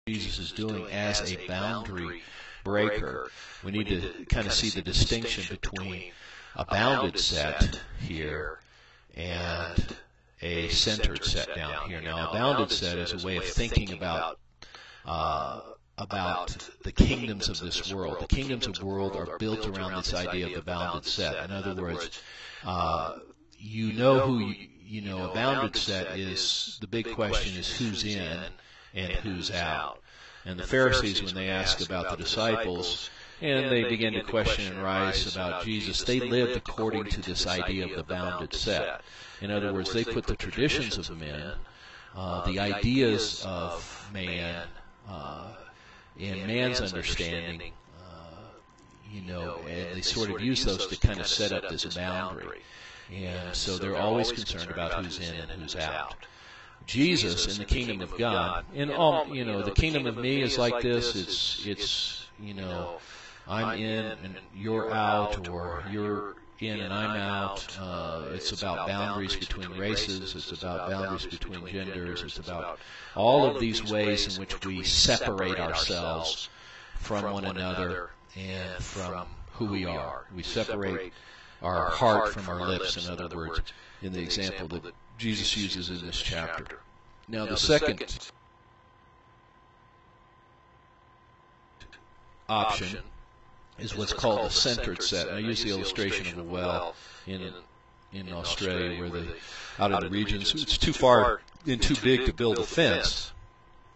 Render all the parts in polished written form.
Jesus is doing as a boundary breaker. We need to kind of see the distinction between a bounded set here and a centered set down here. Now, a bounded set is a way of thinking about the kingdoms of this world. The kingdoms of the world are built around this idea of the bounded set. In other words, you know who a bounded set is. The big question is who's in and who's out. And the Pharisees, when they ask about the disciples, and they begin to question and rise about Jesus, they lived according to this idea of the bounded set. In other words, they put the traditions of men, the ideas of man, in man's understanding, and they sort of use those to kind of set up this boundary. And so they're always concerned about who's in and who's out. Jesus in the kingdom of God, and all, the kingdom of me is like this. It's I'm in and you're out, or you're in and I'm out. It's about boundaries between races. It's about boundaries between genders. It's about all of these ways in which we separate ourselves from one another and from who we are. We separate our heart from our lips, in other words, in the example that Jesus uses in this chapter. Now, the second option is what's called the centered set. I use the illustration of a well in Australia, where out in the regions, it's too far and too big to build a fence,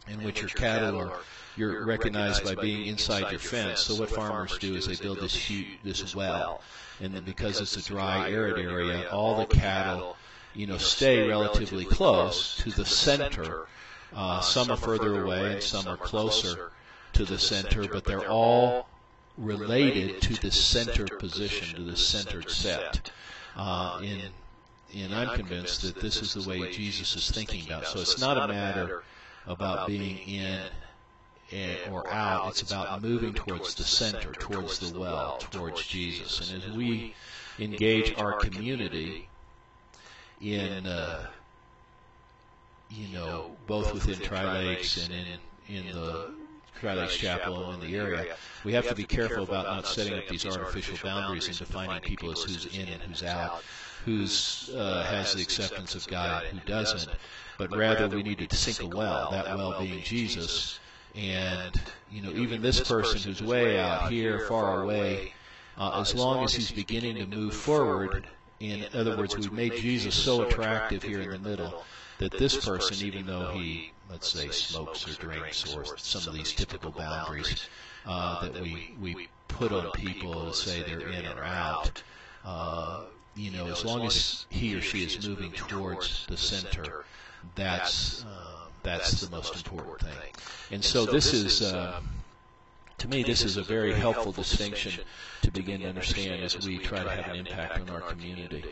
in which your cattle you're recognized by being inside your fence. So what farmers do is they build this well, and then because it's a dry, arid area, all the cattle stay relatively close to the center. Some are further away and some are closer to the center, but they're all related to the center position, to the centered set. And I'm convinced that this is the way Jesus is thinking about. So it's not a matter about being in or out. It's about moving towards the center, towards the well, towards Jesus. And as we engage our community in, both within Tri-Lakes and in the Tri-Lakes Chapel in the area, we have to be careful about not setting up these artificial boundaries and defining people as who's in and who's out, who's has the acceptance of God and who doesn't. But rather, we need to sink a well, that well being Jesus. And, even this person who's way out here, far away, as long as he's beginning to move forward, in other words, we've made Jesus so attractive here in the middle that this person, even though he, let's say, smokes or drinks or some of these typical boundaries that we put on people to say they're in or out, as long as he or she is moving towards the center, that's the most important thing. And so this is, to me, this is a very helpful distinction to begin to understand as we try to have an impact on our community,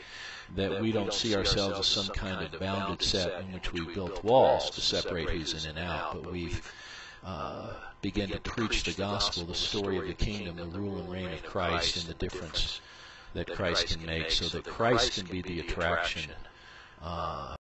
that we don't see ourselves as some kind of bounded set in which we've built walls to separate who's in and out, but we've begun to preach the gospel, the story of the kingdom, the rule and reign of Christ, and the difference that Christ can make, so that Christ can be the attraction